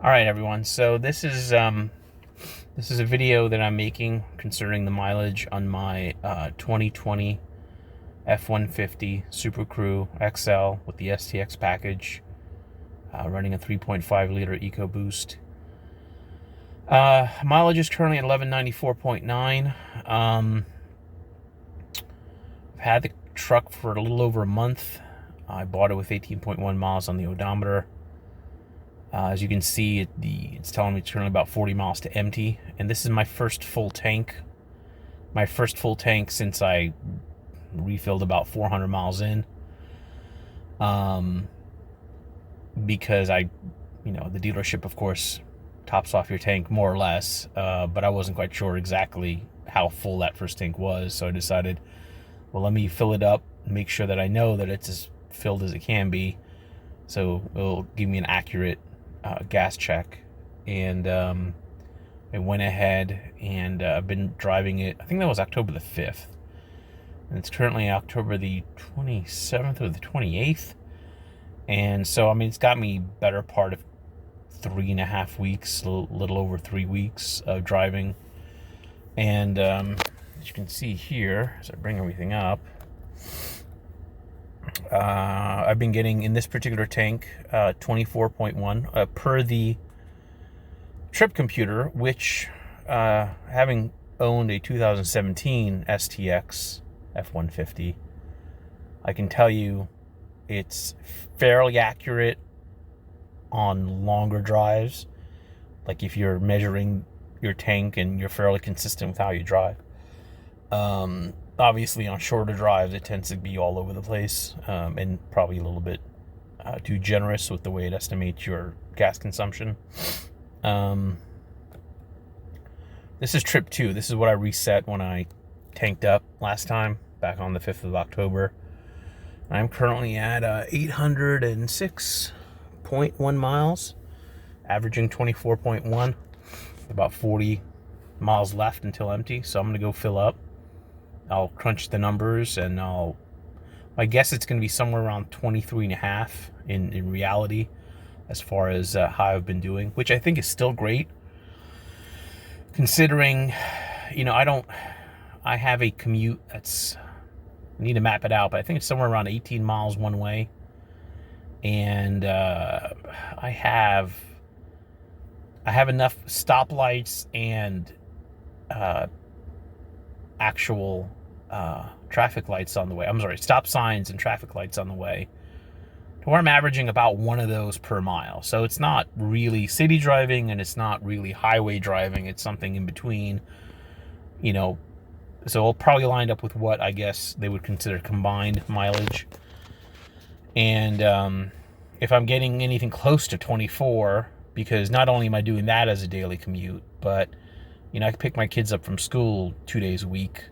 All right, everyone. So this is a video that I'm making concerning the mileage on my 2020 F-150 Super Crew XL with the STX package, running a 3.5 liter Ecoboost. Mileage is currently at 1194.9. I've had the truck for a little over a month. I bought it with 18.1 miles on the odometer. As you can see, it's telling me it's currently about 40 miles to empty, and this is my first full tank. My first full tank since I refilled about 400 miles in. Because the dealership, of course, tops off your tank more or less, but I wasn't quite sure exactly how full that first tank was, so I decided, well, let me fill it up, make sure that I know that it's as filled as it can be, so it'll give me an accurate gas check. And I went ahead and I've been driving it. I think that was October the 5th, and it's currently October the 27th or the 28th. And so, I mean, it's got me better part of 3.5 weeks, a little over 3 weeks of driving. And as you can see here, as I bring everything up, I've been getting in this particular tank 24.1 per the trip computer, which, having owned a 2017 STX F-150, I can tell you it's fairly accurate on longer drives. Like if you're measuring your tank and you're fairly consistent with how you drive. Obviously, on shorter drives, it tends to be all over the place, and probably a little bit too generous with the way it estimates your gas consumption. This is trip 2. This is what I reset when I tanked up last time, back on the 5th of October. I'm currently at 806.1 miles, averaging 24.1, about 40 miles left until empty, so I'm going to go fill up. I'll crunch the numbers, and I guess it's going to be somewhere around 23.5 in reality, as far as how I've been doing, which I think is still great, considering, I have a commute that's, I need to map it out, but I think it's somewhere around 18 miles one way, and I have enough stoplights and actual traffic lights on the way. I'm sorry, stop signs and traffic lights on the way, to where I'm averaging about one of those per mile. So it's not really city driving, and it's not really highway driving. It's something in between, so it'll probably line up with what I guess they would consider combined mileage. And if I'm getting anything close to 24, because not only am I doing that as a daily commute, but I can pick my kids up from school 2 days a week,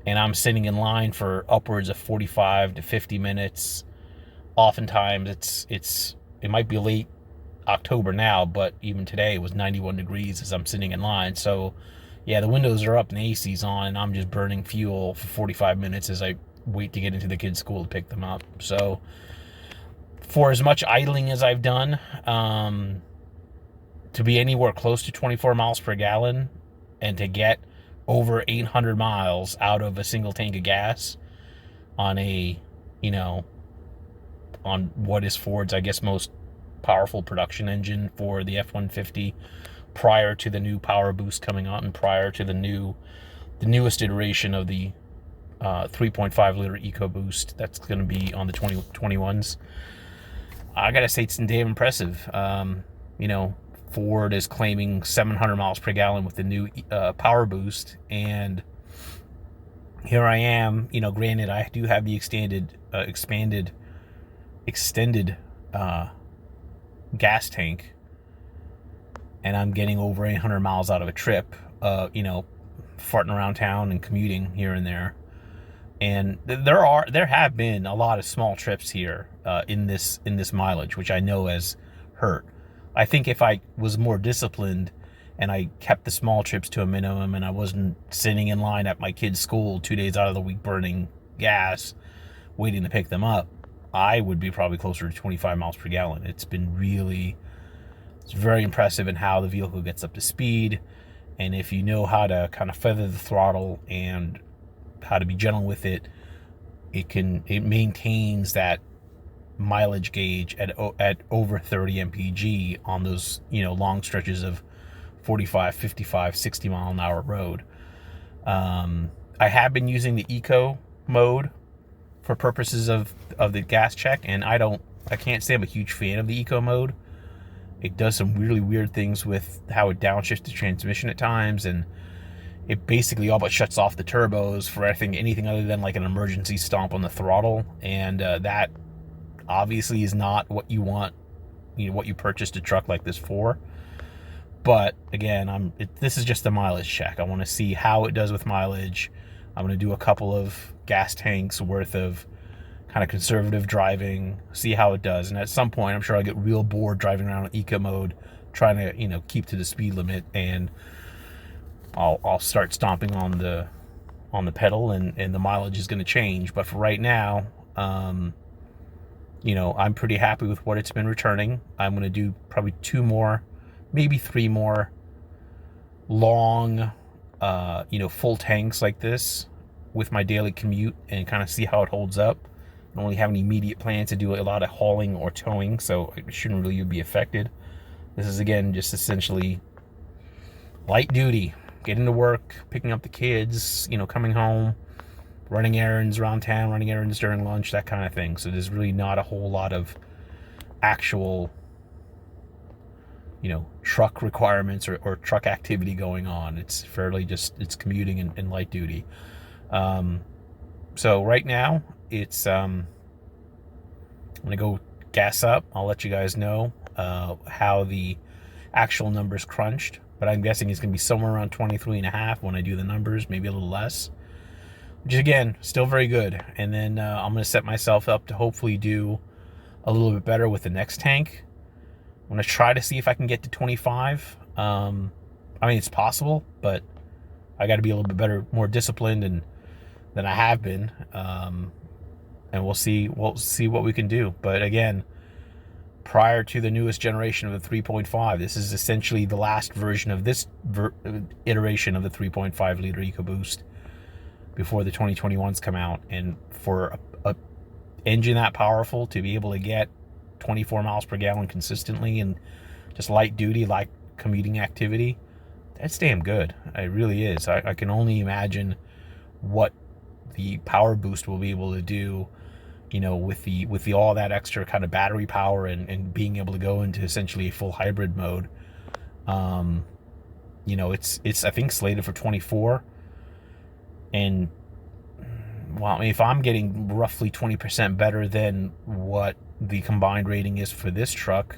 and I'm sitting in line for upwards of 45 to 50 minutes. Oftentimes it might be late October now, but even today it was 91 degrees as I'm sitting in line. So yeah, the windows are up and the AC's on, and I'm just burning fuel for 45 minutes as I wait to get into the kids' school to pick them up. So for as much idling as I've done, to be anywhere close to 24 miles per gallon and to get over 800 miles out of a single tank of gas on on what is Ford's, I guess, most powerful production engine for the F-150, prior to the new Powerboost coming out, and prior to the newest iteration of the 3.5 liter Ecoboost that's going to be on the 2021s. I gotta say, it's damn impressive. Ford is claiming 700 miles per gallon with the new Powerboost, and here I am. Granted, I do have the extended gas tank, and I'm getting over 800 miles out of a trip, farting around town and commuting here and there. And there have been a lot of small trips here in this mileage, which I know has hurt. I think if I was more disciplined and I kept the small trips to a minimum, and I wasn't sitting in line at my kids' school 2 days out of the week burning gas, waiting to pick them up, I would be probably closer to 25 miles per gallon. It's been really It's very impressive in how the vehicle gets up to speed, and if you know how to kind of feather the throttle and how to be gentle with it, it maintains that mileage gauge at over 30 mpg on those, you know, long stretches of 45, 55, 60 mile an hour road. I have been using the eco mode for purposes of the gas check, and I can't say I'm a huge fan of the eco mode. It does some really weird things with how it downshifts the transmission at times, and it basically all but shuts off the turbos for anything other than like an emergency stomp on the throttle, and that obviously is not what you want, you know, what you purchased a truck like this for. But again, this is just a mileage check. I want to see how it does with mileage. I'm going to do a couple of gas tanks worth of kind of conservative driving, see how it does. And at some point, I'm sure I'll get real bored driving around in eco mode, trying to, you know, keep to the speed limit, and I'll start stomping on the pedal, and the mileage is going to change. But for right now, you know, I'm pretty happy with what it's been returning. I'm going to do probably 2 more, maybe 3 more long, you know, full tanks like this with my daily commute, and kind of see how it holds up. I don't really have any immediate plans to do a lot of hauling or towing, so it shouldn't really be affected. This is, again, just essentially light duty, getting to work, picking up the kids, you know, coming home, running errands around town, running errands during lunch, that kind of thing. So there's really not a whole lot of actual, you know, truck requirements or truck activity going on. It's fairly just, it's commuting and light duty. So right now it's, I'm going to go gas up. I'll let you guys know how the actual numbers crunched, but I'm guessing it's going to be somewhere around 23.5 when I do the numbers, maybe a little less, which is, again, still very good. And then I'm going to set myself up to hopefully do a little bit better with the next tank. I'm going to try to see if I can get to 25. I mean, it's possible, but I got to be a little bit better, more disciplined than I have been. And we'll see what we can do. But again, prior to the newest generation of the 3.5, this is essentially the last version of this iteration of the 3.5 liter EcoBoost before the 2021s come out. And for a engine that powerful to be able to get 24 miles per gallon consistently and just light duty, like commuting activity, that's damn good. It really is. I can only imagine what the Powerboost will be able to do, you know, with the all that extra kind of battery power and being able to go into essentially a full hybrid mode. You know, it's I think slated for 24, and well, I mean, if I'm getting roughly 20% better than what the combined rating is for this truck,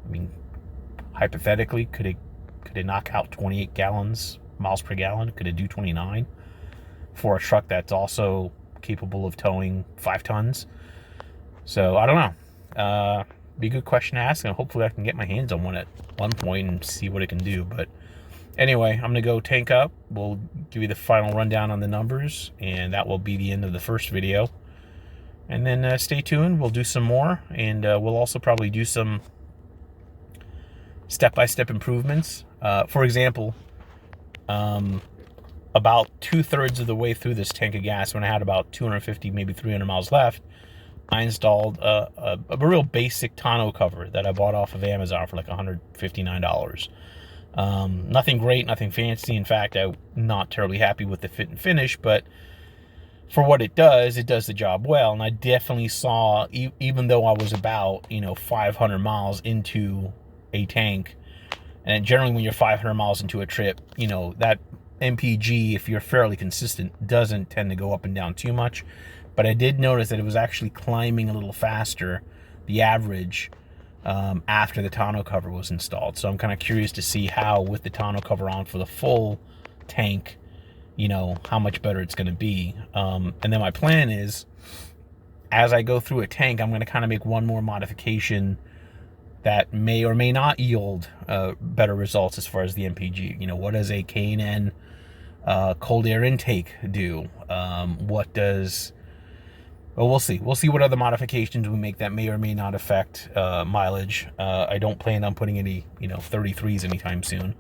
I mean, hypothetically, could it knock out 28 miles per gallon? Could it do 29 for a truck that's also capable of towing 5 tons? So I don't know. Be a good question to ask, and hopefully I can get my hands on one at one point and see what it can do. But anyway, I'm gonna go tank up. We'll give you the final rundown on the numbers, and that will be the end of the first video. And then stay tuned. We'll do some more, and we'll also probably do some step-by-step improvements. For example, about 2/3 of the way through this tank of gas, when I had about 250, maybe 300 miles left, I installed a real basic tonneau cover that I bought off of Amazon for like $159. Nothing great, nothing fancy. In fact, I'm not terribly happy with the fit and finish, but for what it does the job well. And I definitely saw, even though I was about, 500 miles into a tank, and generally when you're 500 miles into a trip, that MPG, if you're fairly consistent, doesn't tend to go up and down too much. But I did notice that it was actually climbing a little faster, the average, after the tonneau cover was installed. So I'm kind of curious to see how, with the tonneau cover on for the full tank, how much better it's going to be. And then my plan is, as I go through a tank, I'm going to kind of make one more modification that may or may not yield better results as far as the MPG. What does a K&N cold air intake do? What does But we'll see. We'll see what other modifications we make that may or may not affect mileage. I don't plan on putting any 33s anytime soon.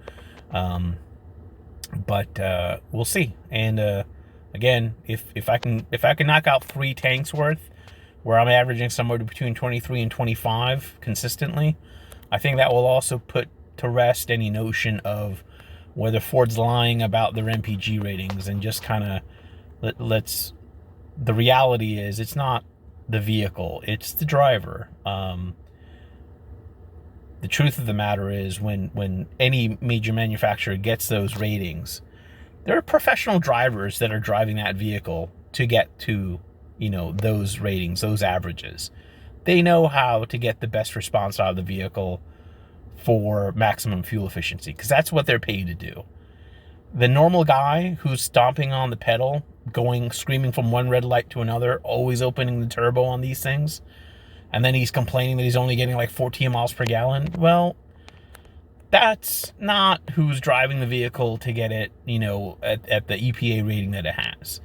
But we'll see. And again, if I can knock out 3 tanks worth, where I'm averaging somewhere between 23 and 25 consistently, I think that will also put to rest any notion of whether Ford's lying about their MPG ratings, and just kind of let's. The reality is, it's not the vehicle, it's the driver. The truth of the matter is, when any major manufacturer gets those ratings, there are professional drivers that are driving that vehicle to get to, those ratings, those averages. They know how to get the best response out of the vehicle for maximum fuel efficiency, because that's what they're paid to do. The normal guy who's stomping on the pedal, screaming from one red light to another, always opening the turbo on these things, and then he's complaining that he's only getting like 14 miles per gallon. Well, that's not who's driving the vehicle to get it, at the EPA rating that it has.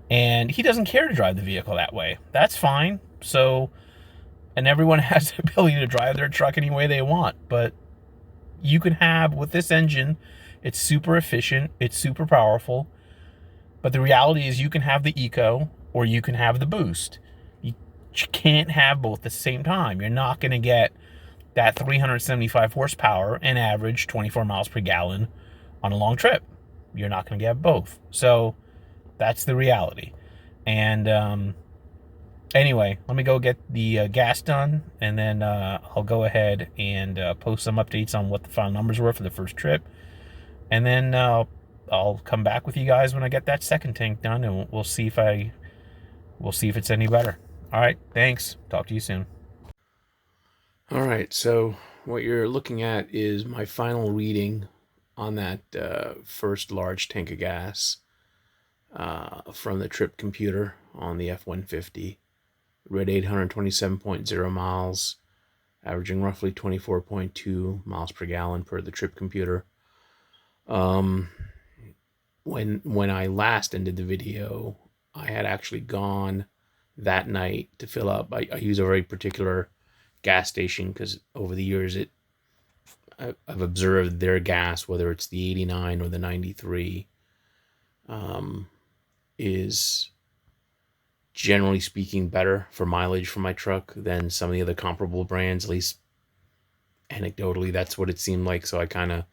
And he doesn't care to drive the vehicle that way. That's fine. So, and everyone has the ability to drive their truck any way they want. But you can have, with this engine, it's super efficient, it's super powerful. But the reality is, you can have the Eco or you can have the Boost. You can't have both at the same time. You're not going to get that 375 horsepower and average 24 miles per gallon on a long trip. You're not going to get both. So that's the reality. And anyway, let me go get the gas done, and then I'll go ahead and post some updates on what the final numbers were for the first trip. And then I'll come back with you guys when I get that second tank done, and we'll see if it's any better. All right, thanks. Talk to you soon. All right, so what you're looking at is my final reading on that first large tank of gas from the trip computer on the F-150. Read 827.0 miles, averaging roughly 24.2 miles per gallon per the trip computer. When I last ended the video, I had actually gone that night to fill up. I use a very particular gas station because over the years I've observed their gas, whether it's the 89 or the 93, is generally speaking better for mileage for my truck than some of the other comparable brands. At least anecdotally, that's what it seemed like. So I kind of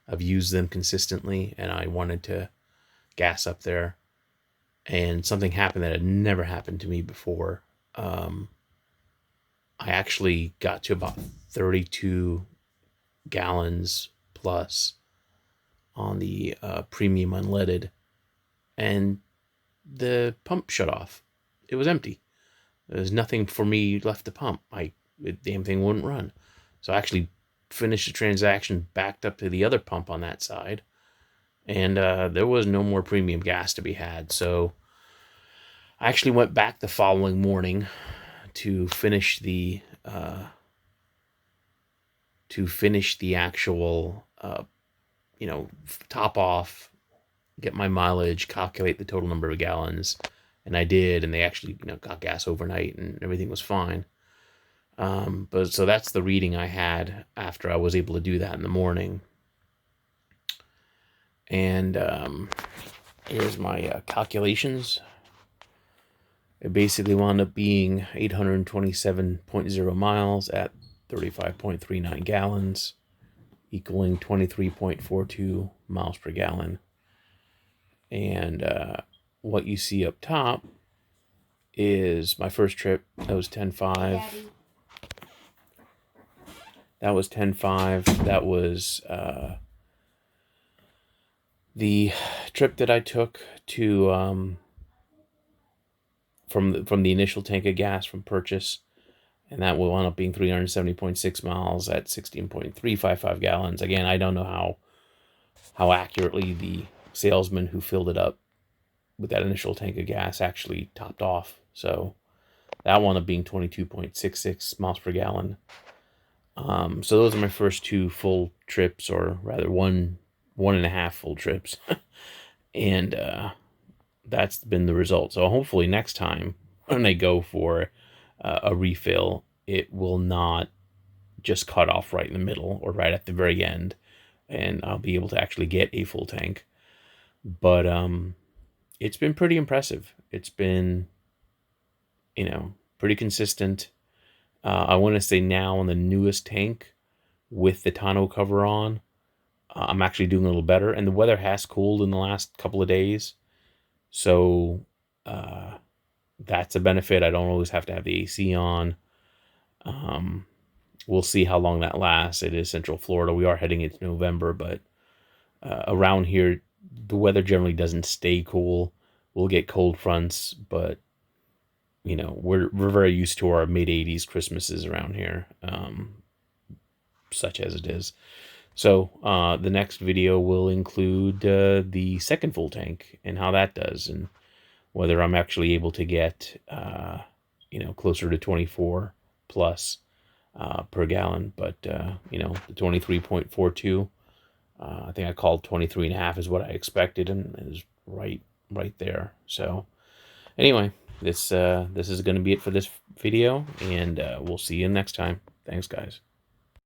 have used them consistently, and I wanted to gas up there. And something happened that had never happened to me before. I actually got to about 32 gallons plus on the premium unleaded, and the pump shut off. It was empty. There was nothing for me left to pump. The damn thing wouldn't run. So I actually finished the transaction, backed up to the other pump on that side, and there was no more premium gas to be had. So I actually went back the following morning to finish the actual top off, get my mileage, calculate the total number of gallons, and I did, and they actually got gas overnight, and everything was fine. But so that's the reading I had after I was able to do that in the morning. And here's my calculations. It basically wound up being 827.0 miles at 35.39 gallons, equaling 23.42 miles per gallon. And what you see up top is my first trip. That was 10.5. That was 10.5. That was the trip that I took to from the initial tank of gas from purchase, and that will end up being 370.6 miles at 16.355 gallons. Again, I don't know how accurately the salesman who filled it up with that initial tank of gas actually topped off. So that wound up being 22.66 miles per gallon. So those are my first two full trips, or rather one and a half full trips. And that's been the result. So hopefully next time when I go for a refill, it will not just cut off right in the middle or right at the very end, and I'll be able to actually get a full tank. But it's been pretty impressive. It's been, pretty consistent. I want to say now on the newest tank with the tonneau cover on, I'm actually doing a little better, and the weather has cooled in the last couple of days, so that's a benefit. I don't always have to have the AC on. We'll see how long that lasts. It is Central Florida. We are heading into November, but around here, the weather generally doesn't stay cool. We'll get cold fronts, but we're very used to our mid 80s Christmases around here, such as it is. So the next video will include the second full tank and how that does, and whether I'm actually able to get closer to 24 plus per gallon. But the 23.42, I think I called 23.5 is what I expected, and it was right there. So anyway, this is going to be it for this video, and we'll see you next time. Thanks, guys.